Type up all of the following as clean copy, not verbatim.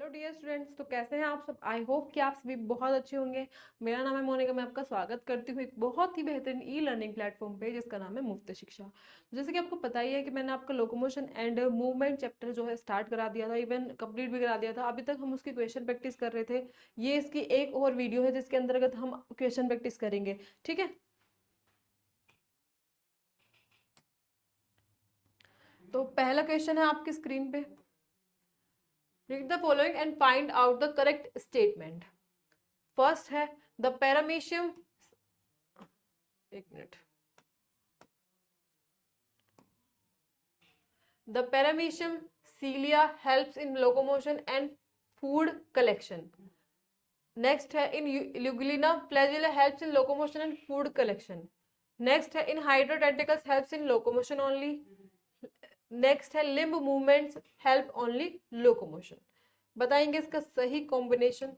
Hello dear students, तो कैसे हैं आप सब। आई होप कि आप सभी बहुत अच्छे होंगे। मेरा नाम है मोनिका। मैं आपका स्वागत करती हूँ एक बहुत ही बेहतरीन ई लर्निंग प्लेटफॉर्म पे जिसका नाम है मुफ्त शिक्षा। जैसे कि आपको पता ही है कि मैंने आपका लोकोमोशन एंड मूवमेंट चैप्टर जो है स्टार्ट करा दिया था, इवन कंप्लीट भी करा दिया था। अभी तक हम उसकी क्वेश्चन प्रैक्टिस कर रहे थे। ये इसकी एक और वीडियो है जिसके अंतर्गत हम क्वेश्चन प्रैक्टिस करेंगे, ठीक है। तो पहला क्वेश्चन है आपकी स्क्रीन पे। Read the following and find out the correct statement. First है द पैरामीशियम, एक minute. The paramecium cilia helps in locomotion and food collection. Next है in Lugulina flagella helps in locomotion and food collection. Next है in hydrotentacles helps in locomotion only. Next है limb movements help only locomotion. बताएंगे इसका सही combination.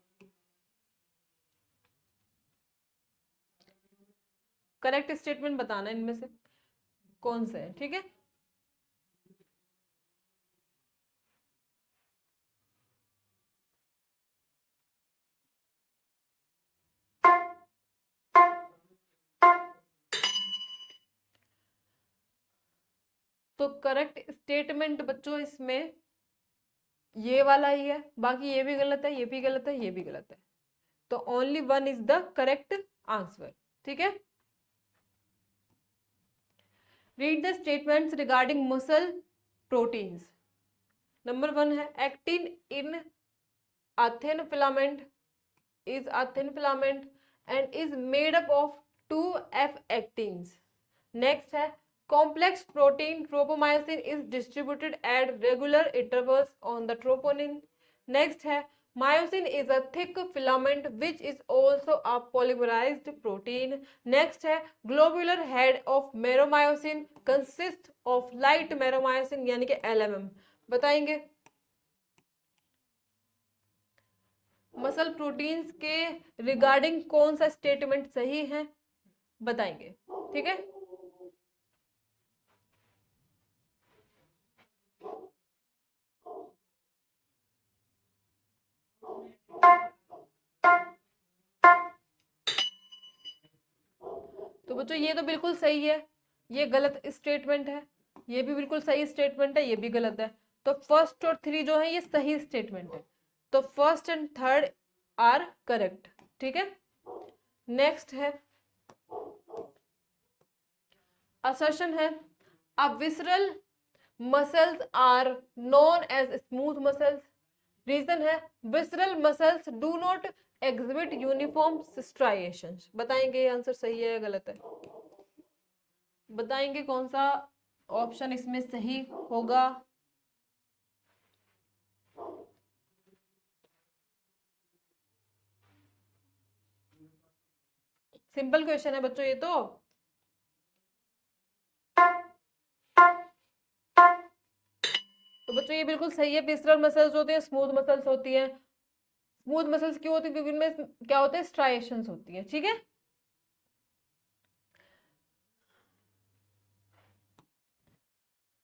Correct statement बताना इनमें से कौन सा है, ठीक है। तो करेक्ट स्टेटमेंट बच्चों इसमें ये वाला ही है, बाकी ये भी गलत है, ये भी गलत है, ये भी गलत है। तो only one is the correct answer, ठीक है। Read the statements regarding muscle proteins. Number one है actin in a thin filament is a thin filament and is made up of two F actins. Next है complex protein tropomyosin is distributed at regular intervals on the troponin. Next है myosin is a thick filament which is also a polymerized protein. Next है globular head of meromyosin consists of light meromyosin यानी कि LMM। बताएंगे muscle proteins के regarding कौन सा statement सही है, बताएंगे, ठीक है। तो बच्चों ये तो बिल्कुल सही है, ये गलत स्टेटमेंट है। ये भी बिल्कुल सही स्टेटमेंट है, ये भी गलत है। तो फर्स्ट और थ्री जो है ये सही स्टेटमेंट है। तो first and third are correct, ठीक है। नेक्स्ट है असर्शन है अब visceral muscles are known as smooth muscles. Reason है visceral muscles do not exhibit uniform striations. बताएंगे ये आंसर सही है या गलत है, बताएंगे कौन सा ऑप्शन इसमें सही होगा। सिंपल क्वेश्चन है बच्चों ये तो बच्चों ये बिल्कुल सही है। विसरल मसल्स होते हैं, स्मूथ मसल्स होती हैं। स्मूथ मसल्स क्यों होती है, क्योंकि इनमें क्या होते हैं, स्ट्राइएशंस होती है, ठीक है।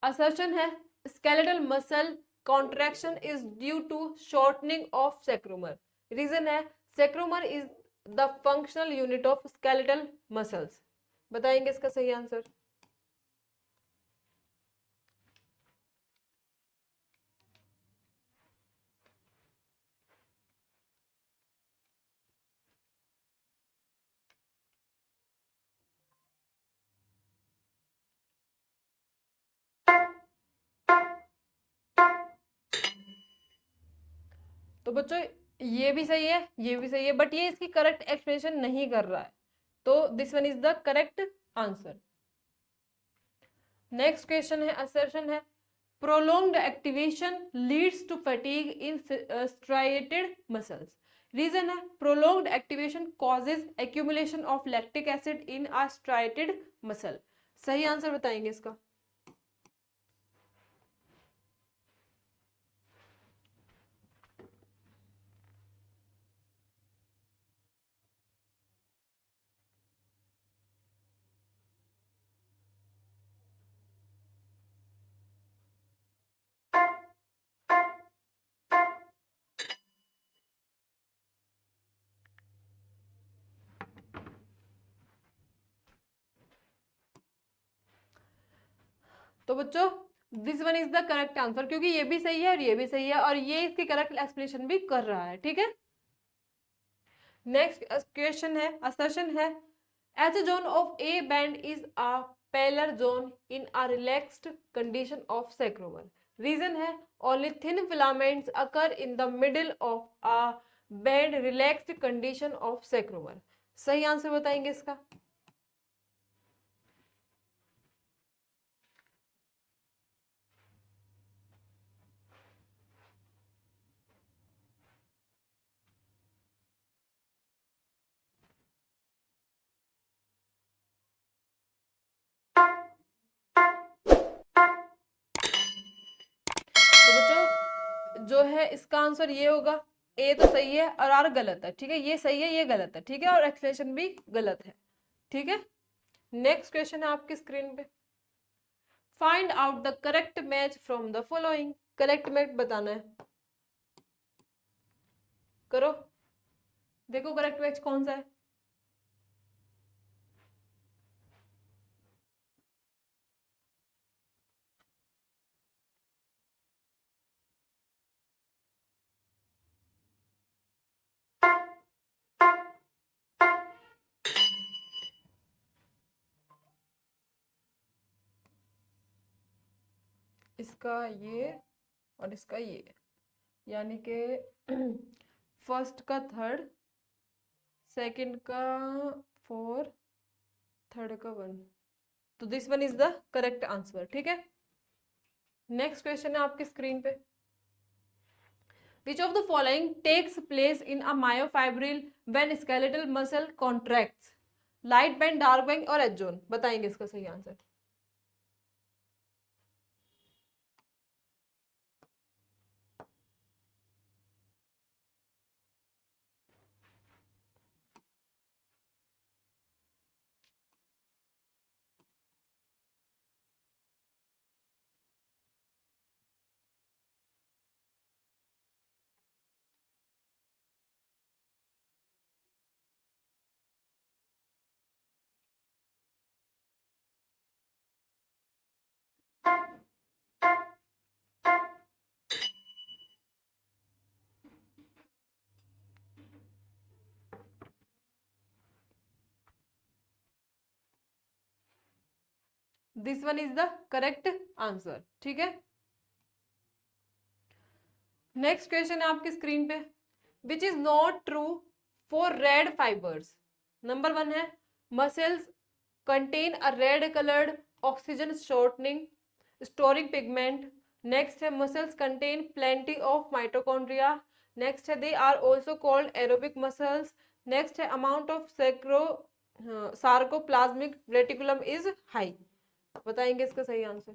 असर्शन है skeletal muscle contraction is due to shortening of sarcomere. Reason है sarcomere is the functional unit of skeletal muscles. बताएंगे इसका सही आंसर। तो बच्चों ये भी सही है, ये भी सही है, बट ये इसकी करेक्ट एक्सप्लेनेशन नहीं कर रहा है। तो this one is the correct answer. Next question है असर्शन है prolonged activation leads to fatigue in striated muscles. Reason है prolonged activation causes accumulation of lactic acid in a striated muscle. सही answer बताएंगे इसका। तो बच्चों this one is the correct answer, क्योंकि ये भी सही है और ये भी सही है और ये इसकी करेक्ट एक्सप्लेनेशन भी कर रहा है, ठीक है। नेक्स्ट क्वेश्चन है, असर्शन है, H zone of A band is a paler zone in a relaxed condition of sarcomere. Reason है only thin filaments occur in the middle of A band relaxed condition of sarcomere. सही answer बताएंगे इसका। तो बच्चों जो है इसका answer ये होगा, ए तो सही है और आर गलत है, ठीक है। ये सही है, ये गलत है, ठीक है, और एक्सप्लेनेशन भी गलत है, ठीक है। नेक्स्ट क्वेश्चन है आपकी स्क्रीन पे, find out the correct match from the following. Correct match बताना है, करो, देखो करेक्ट मैच कौन सा है। इसका ये और इसका ये, यानी कि फर्स्ट का थर्ड, सेकंड का फोर, थर्ड का वन, तो this one is the correct answer, ठीक है। नेक्स्ट क्वेश्चन है आपकी स्क्रीन पे, which of the following takes place in a myofibril when skeletal muscle contracts. Light band, dark band और H zone, बताएंगे इसका सही answer. This one is the correct answer, ठीक है। नेक्स्ट क्वेश्चन है आपकी स्क्रीन पे, which is not true for red fibres. Number one है muscles contain a red coloured oxygen shortening storing pigment. Next है muscles contain plenty of mitochondria. Next है they are also called aerobic muscles. Next है amount of sarcoplasmic reticulum is high. बताएंगे इसका सही answer.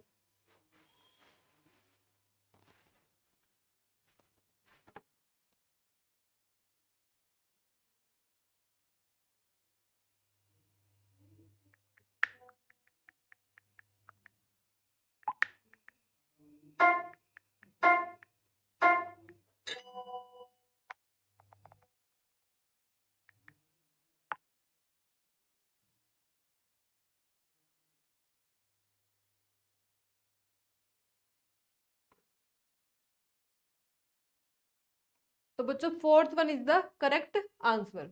तो बच्चों fourth one is the correct answer.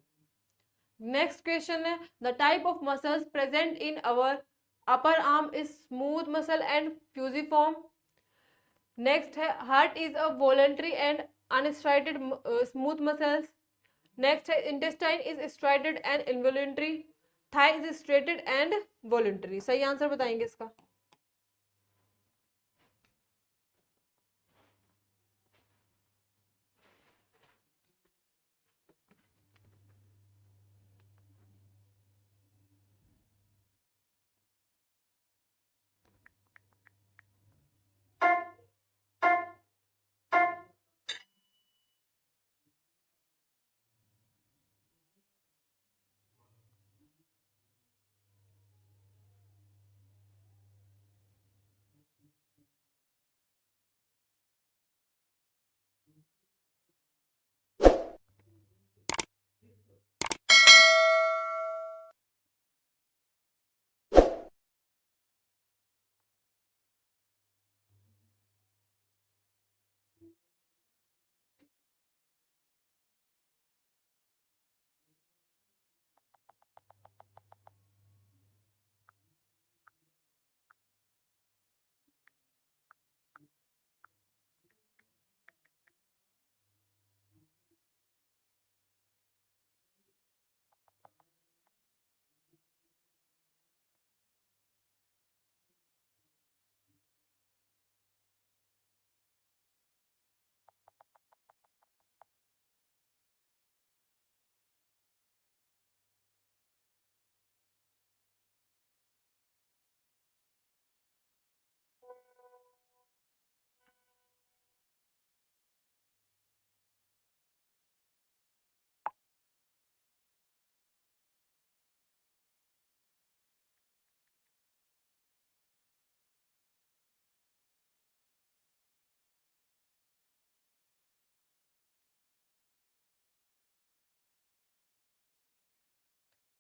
Next question है, the type of muscles present in our upper arm is smooth muscle and fusiform. Next है heart is a voluntary and unstriated smooth muscles. Next है intestine is striated and involuntary. Thigh is striated and voluntary. सही answer बताएंगे इसका।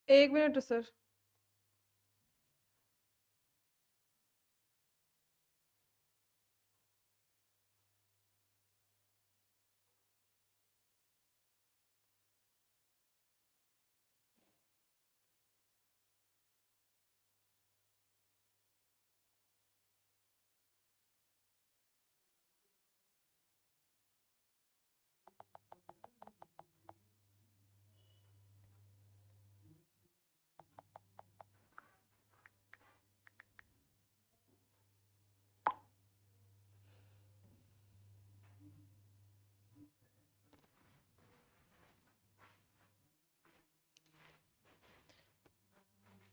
एक minute sir.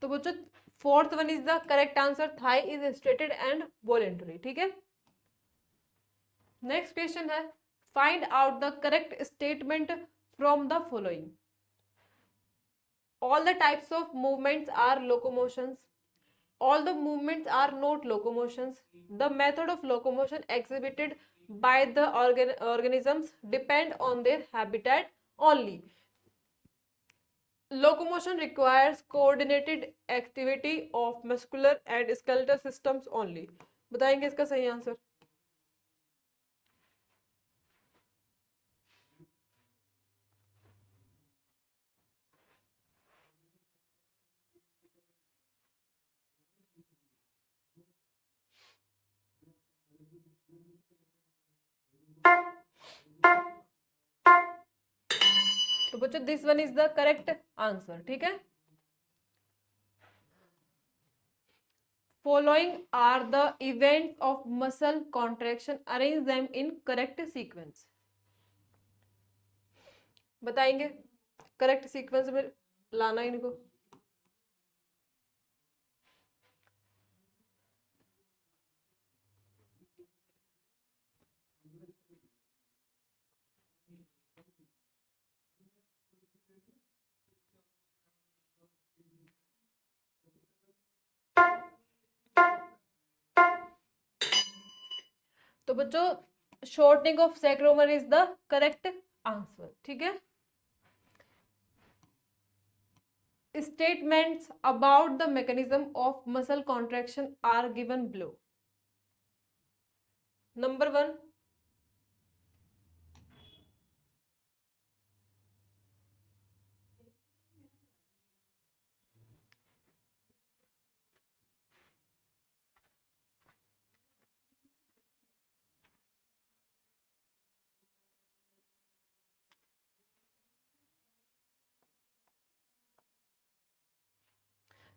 तो बच्चों fourth one is the correct answer, thigh is striated and voluntary. ठीक है, next question है find out the correct statement from the following. All the types of movements are locomotions, all the movements are not locomotions, the method of locomotion exhibited by the organisms depend on their habitat only, locomotion requires coordinated activity of muscular and skeletal systems only। बताएंगे इसका सही answer. तो बच्चों this one is the correct answer. ठीक है, following are the events of muscle contraction, arrange them in correct sequence। बताएंगे correct sequence में लाना इनको। तो बच्चों shortening of sarcomere is the correct answer. ठीक है, statements about the mechanism of muscle contraction are given below. Number one,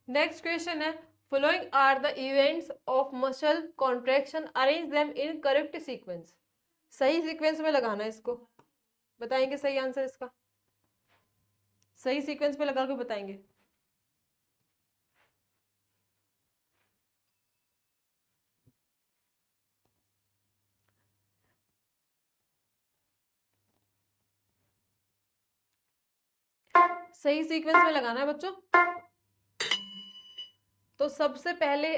next question है following are the events of muscle contraction, arrange them in correct sequence. सही sequence में लगाना है इसको। बताएंगे सही आंसर इसका, सही सीक्वेंस में लगा के बताएंगे। सही सीक्वेंस में लगाना है बच्चों। तो सबसे पहले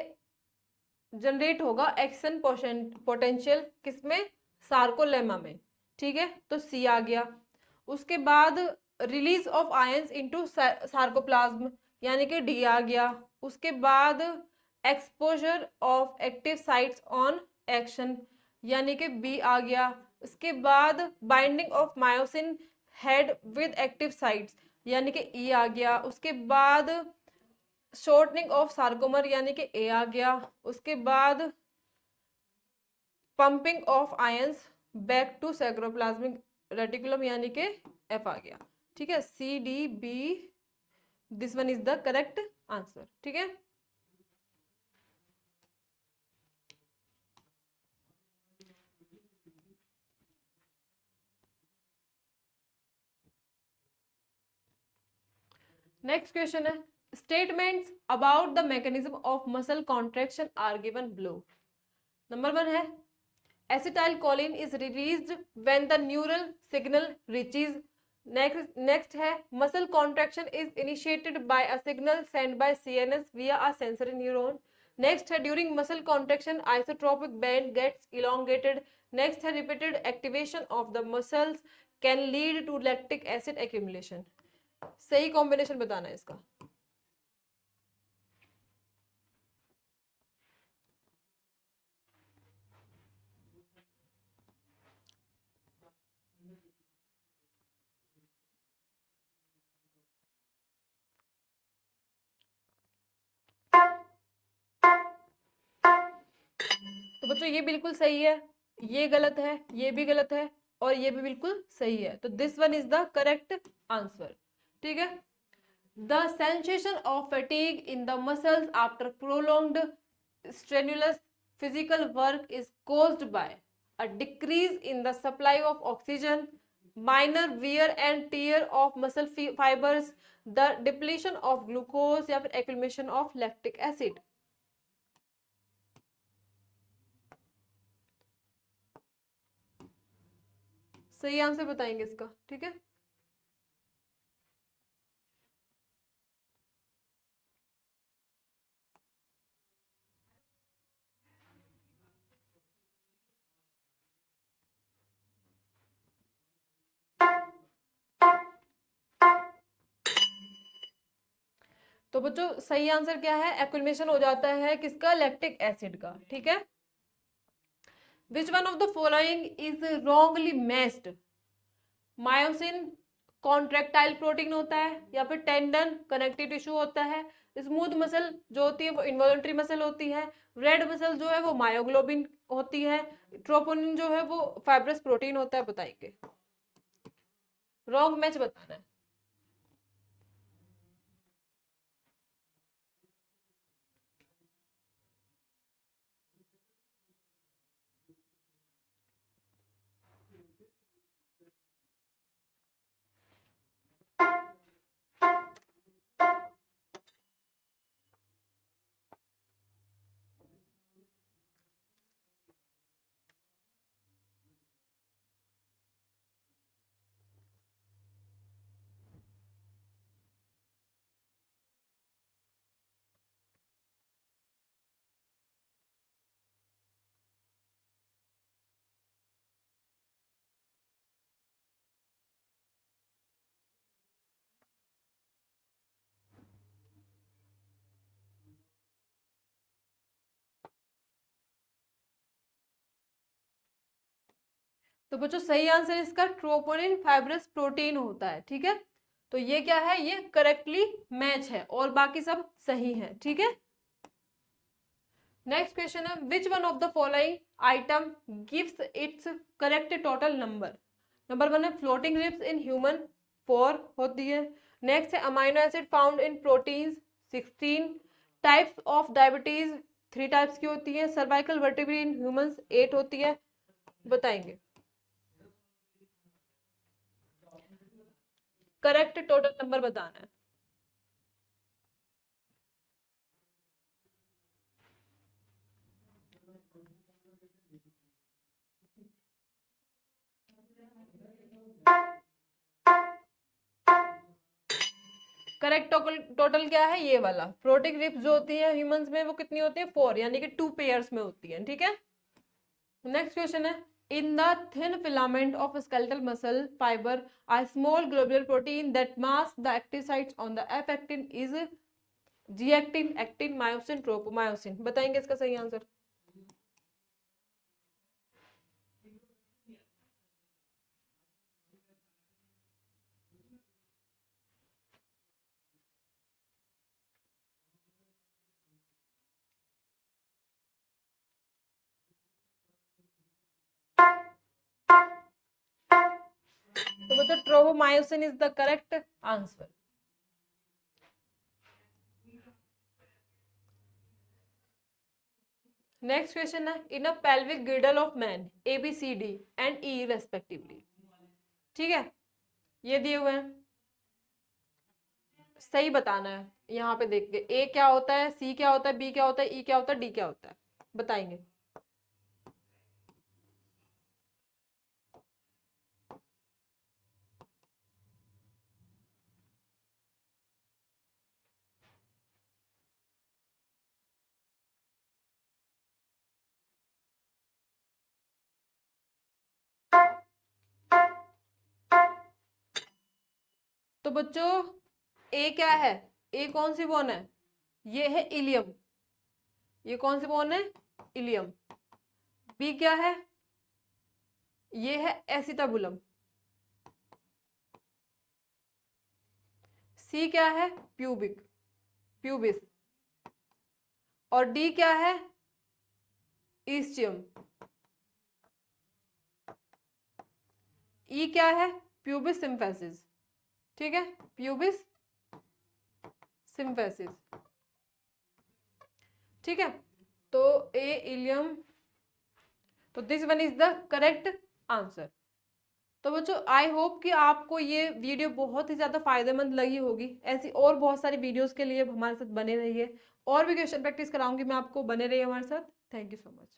जनरेट होगा एक्शन पोटेंशियल किसमें, सार्कोलेमा में। ठीक है, तो सी आ गया। उसके बाद release of ions into sarcoplasm यानी कि डी आ गया। उसके बाद exposure of active sites on action यानी कि बी आ गया। उसके बाद binding of myosin head with active sites यानी कि ई आ गया। उसके बाद शॉर्टनिंग ऑफ सार्कोमर यानी कि ए आ गया। उसके बाद pumping of ions back to sarcoplasmic reticulum यानी कि एफ आ गया। ठीक है, C D B this one is the correct answer. ठीक है, नेक्स्ट क्वेश्चन है statements about the mechanism of muscle contraction are given below. Number one है acetylcholine is released when the neural signal reaches। next है muscle contraction is initiated by a signal sent by CNS via a sensory neuron। next है during muscle contraction isotropic band gets elongated। next है repeated activation of the muscles can lead to lactic acid accumulation। सही combination बताना है इसका। तो बच्चों ये बिल्कुल सही है, ये गलत है, ये भी गलत है, और ये भी बिल्कुल सही है, तो this one is the correct answer. ठीक है। The sensation of fatigue in the muscles after prolonged strenuous physical work is caused by a decrease in the supply of oxygen, minor wear and tear of muscle fibers, the depletion of glucose या फिर accumulation of lactic acid। सही answer बताएंगे इसका। ठीक है। तो बच्चों सही आंसर क्या है, एक्युमुलेशन हो जाता है किसका, लैक्टिक एसिड का। ठीक है। Which one of the following is wrongly matched, myosin contractile protein होता है, या फिर टेंडन कनेक्टिव टिश्यू होता है, स्मूथ मसल जो होती है वो इनवॉलंटरी मसल होती है, रेड मसल जो है वो मायोग्लोबिन होती है, ट्रोपोनिन जो है वो फाइब्रस प्रोटीन होता है। बताएंगे, रॉन्ग मैच बताना है। तो बच्चों सही आंसर इसका ट्रोपोनिन फाइब्रस प्रोटीन होता है। ठीक है। तो ये क्या है, ये करेक्टली मैच है और बाकी सब सही है। ठीक है। नेक्स्ट क्वेश्चन है, which one of the following item gives it's correct total number. Number one है फ्लोटिंग रिब्स इन ह्यूमन, 4 होती है। नेक्स्ट है amino acid found in proteins, 16। Types of diabetes 3 types की होती है। सर्वाइकल वर्टिब्री इन ह्यूमंस 8 होती है। बताएंगे, करेक्ट टोटल नंबर बताना है। करेक्ट टोटल टोटल क्या है, ये वाला प्रोटीन रिब्स जो होती है ह्यूमंस में वो कितनी होती है, 4, यानी कि 2 पेयर्स में होती है। ठीक है। नेक्स्ट क्वेश्चन है, in the thin filament of skeletal muscle fibre a small globular protein that masks the active sites on the F actin is G actin, actin, myosin, tropomyosin। बताएंगे इसका सही आंसर। तो बच्चों tropomyosin is the correct answer. Next question है, in a pelvic girdle of man A B C D and E respectively. ठीक है। ये दिए हुए हैं, सही बताना है। यहाँ पे देख के ए क्या होता है, सी क्या होता है, बी क्या होता है, ई क्या होता है, डी क्या होता है। बताएंगे। तो बच्चों ए क्या है, ए कौन सी बोन है, ये है इलियम। ये कौन सी बोन है, इलियम। बी क्या है, ये है एसिटाबुलम। सी क्या है, प्यूबिक, प्यूबिस। और डी क्या है, ईस्टियम। ई क्या है? प्यूबिस सिम्फेसिस, ठीक है, प्यूबिस सिम्फेसिस, ठीक है। तो ए इलियम, तो this one is the correct answer. तो बच्चों आई होप कि आपको ये वीडियो बहुत ही ज़्यादा फायदेमंद लगी होगी। ऐसी और बहुत सारी वीडियोस के लिए हमारे साथ बने रहिए, और भी क्वेश्चन प्रैक्टिस कराऊंगी मैं आपको, बने रहिए हमारे साथ। Thank you so much.